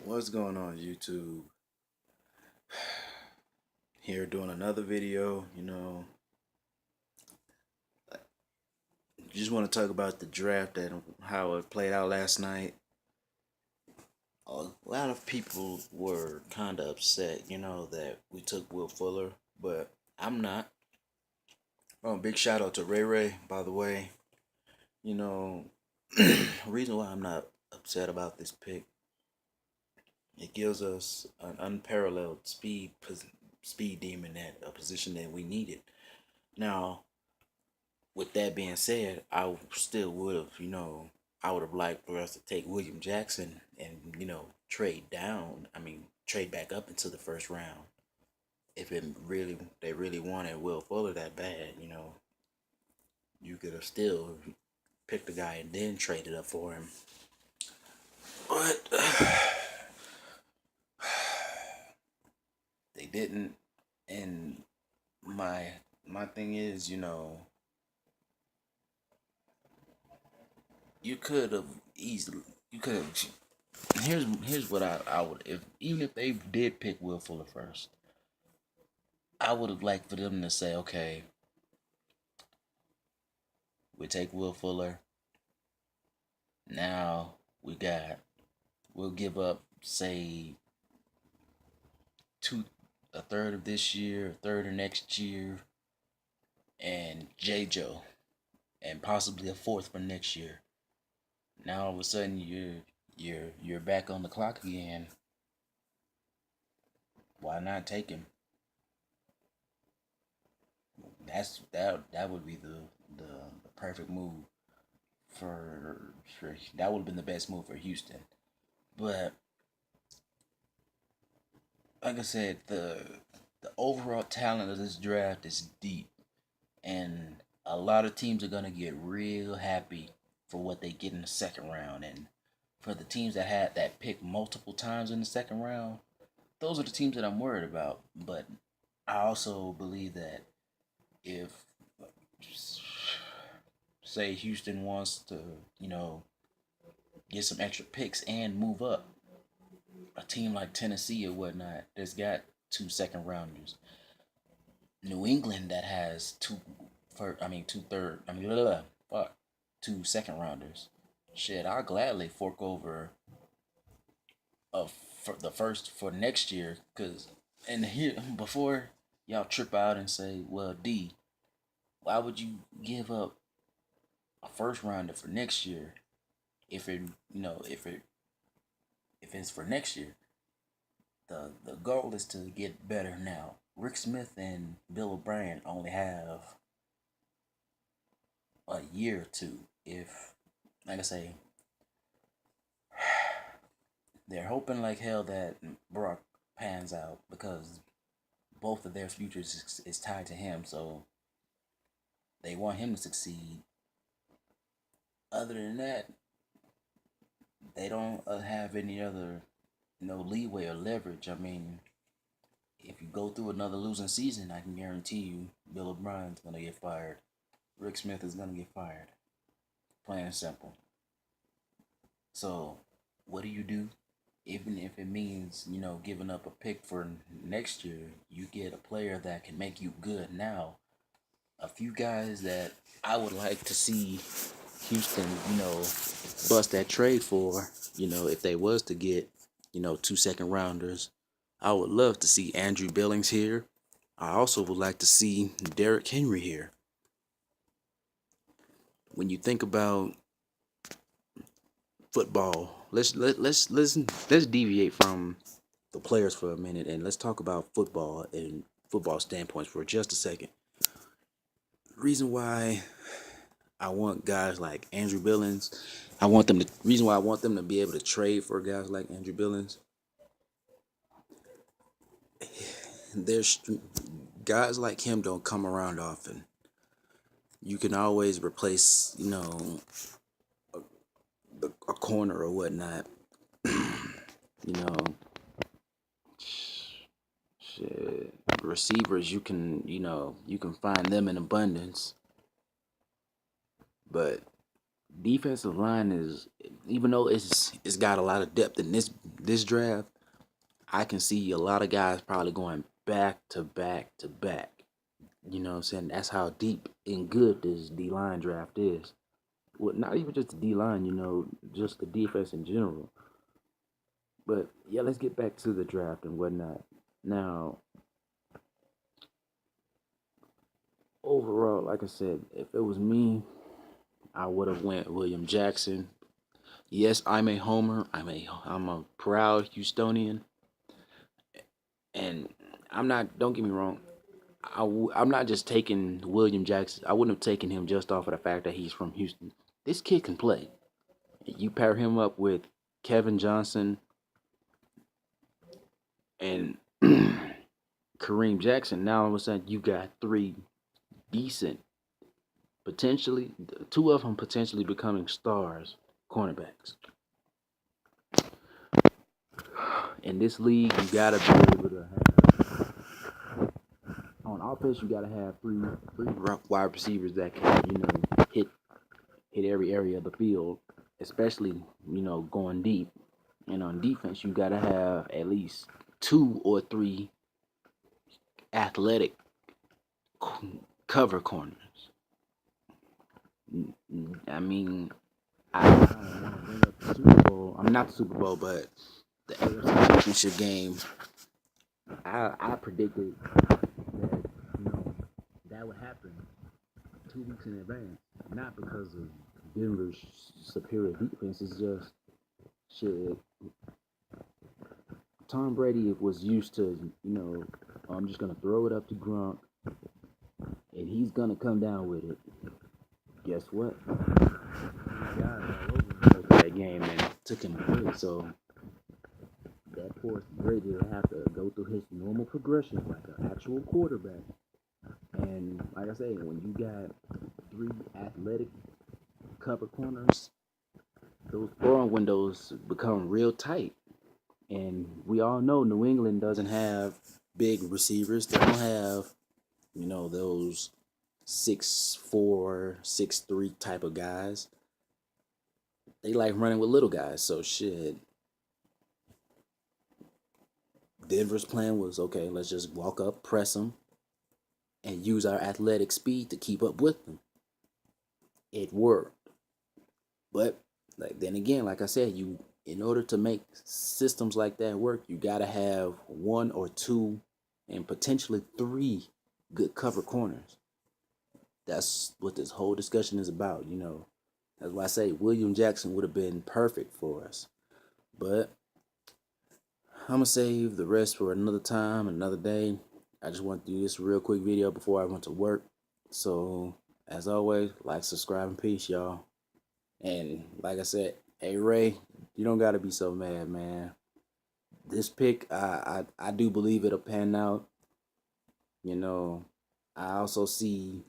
What's going on, YouTube? Here doing another video. Just want to talk about the draft and how it played out last night. A lot of people were kind of upset, that we took Will Fuller, but I'm not. Oh, big shout out to Ray Ray, by the way. You know, reason why I'm not upset about this pick, it gives us an unparalleled speed demon at a position that we needed. Now, with that being said, I still would have, I would have liked for us to take William Jackson and, trade down. I mean, trade back up into the first round. If they really wanted Will Fuller that bad, you could have still picked the guy and then traded up for him. But they didn't. And my thing is, you could have easily, you could have. Here's what I would, if even if they did pick Will Fuller first, I would have liked for them to say, okay, we take Will Fuller. Now we'll give up, say, a third of this year, a third of next year, and J Joe, and possibly a fourth for next year. Now all of a sudden you're back on the clock again. Why not take him? That would be the perfect move for that would have been the best move for Houston. But like I said, the overall talent of this draft is deep, and a lot of teams are gonna get real happy for what they get in the second round. And for the teams that had that pick multiple times in the second round, those are the teams that I'm worried about. But I also believe that if, say, Houston wants to, get some extra picks and move up, a team like Tennessee or whatnot that's got two second rounders. New England that has two third, fuck, two second rounders. Shit, I'll gladly fork over for the first for next year, cause and here before y'all trip out and say, well, D, why would you give up a first rounder for next year if it you know if it's for next year? The goal is to get better now. Rick Smith and Bill O'Brien only have a year or two. If, like I say, they're hoping like hell that Brock pans out because both of their futures is tied to him. So they want him to succeed. Other than that, they don't have any other leeway or leverage. I mean, if you go through another losing season, I can guarantee you Bill O'Brien's gonna get fired. Rick Smith is gonna get fired. Plain and simple. So, what do you do? Even if it means, giving up a pick for next year, you get a player that can make you good now. A few guys that I would like to see Houston, bust that trade for, if they was to get, two second rounders. I would love to see Andrew Billings here. I also would like to see Derrick Henry here. When you think about football, let's deviate from the players for a minute and let's talk about football and football standpoints for just a second. Reason why I want guys like Andrew Billings, reason why I want them to be able to trade for guys like Andrew Billings. There's guys like him don't come around often. You can always replace, a corner or whatnot. you know, shit, receivers you can find them in abundance, but defensive line is, even though it's got a lot of depth in this draft, I can see a lot of guys probably going back to back to back. You know what I'm saying? That's how deep and good this D line draft is. Well, not even just the D line, just the defense in general. But yeah, let's get back to the draft and whatnot. Now, overall, like I said, if it was me, I would have went William Jackson. Yes, I'm a homer. I'm a proud Houstonian, and I'm not. Don't get me wrong. I'm not just taking William Jackson. I wouldn't have taken him just off of the fact that he's from Houston. This kid can play. You pair him up with Kevin Johnson and Kareem Jackson. Now all of a sudden you got three decent, potentially two of them potentially becoming stars, cornerbacks. In this league, you gotta be able to have on offense. You gotta have three wide receivers that can hit every area of the field, especially going deep. And on defense, you gotta have at least two or three athletic cover corners. I mean, I don't want to bring up the Super Bowl. I'm not the Super Bowl, but the AFC Championship game. I predicted that that would happen 2 weeks in advance. Not because of Denver's superior defense. It's just shit. Tom Brady was used to, I'm just gonna throw it up to Gronk, and he's gonna come down with it. Guess what? Guys all over that game and took him away. So that forced Brady to have to go through his normal progression like an actual quarterback. And like I say, when you got three athletic cover corners, those throwing windows become real tight. And we all know New England doesn't have big receivers. They don't have, those 6'4", 6'3" type of guys. They like running with little guys. So shit. Denver's plan was, okay, let's just walk up, press them, and use our athletic speed to keep up with them. It worked. But then again, like I said, in order to make systems like that work, you gotta have one or two and potentially three good cover corners. That's what this whole discussion is about, That's why I say William Jackson would have been perfect for us. But I'm gonna save the rest for another time, another day. I just want to do this real quick video before I went to work. So, as always, like, subscribe, and peace, y'all. And like I said, hey Ray, you don't gotta be so mad, man. This pick, I do believe it'll pan out. I also see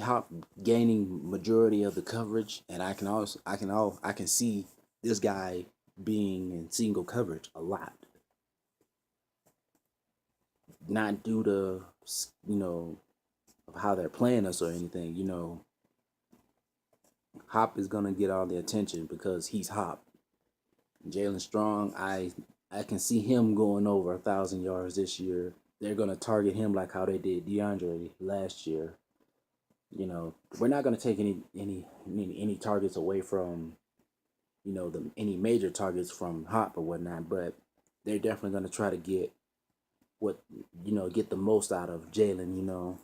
Hop gaining majority of the coverage, and I can see this guy being in single coverage a lot. Not due to of how they're playing us or anything. Hop is gonna get all the attention because he's Hop. Jaelen Strong, I can see him going over 1,000 yards this year. They're gonna target him like how they did DeAndre last year. We're not gonna take any targets away from any major targets from Hop or whatnot, but they're definitely gonna try to get get the most out of Jaelen.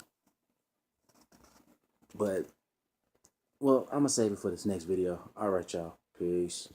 But well, I'm gonna save it for this next video. All right, y'all. Peace.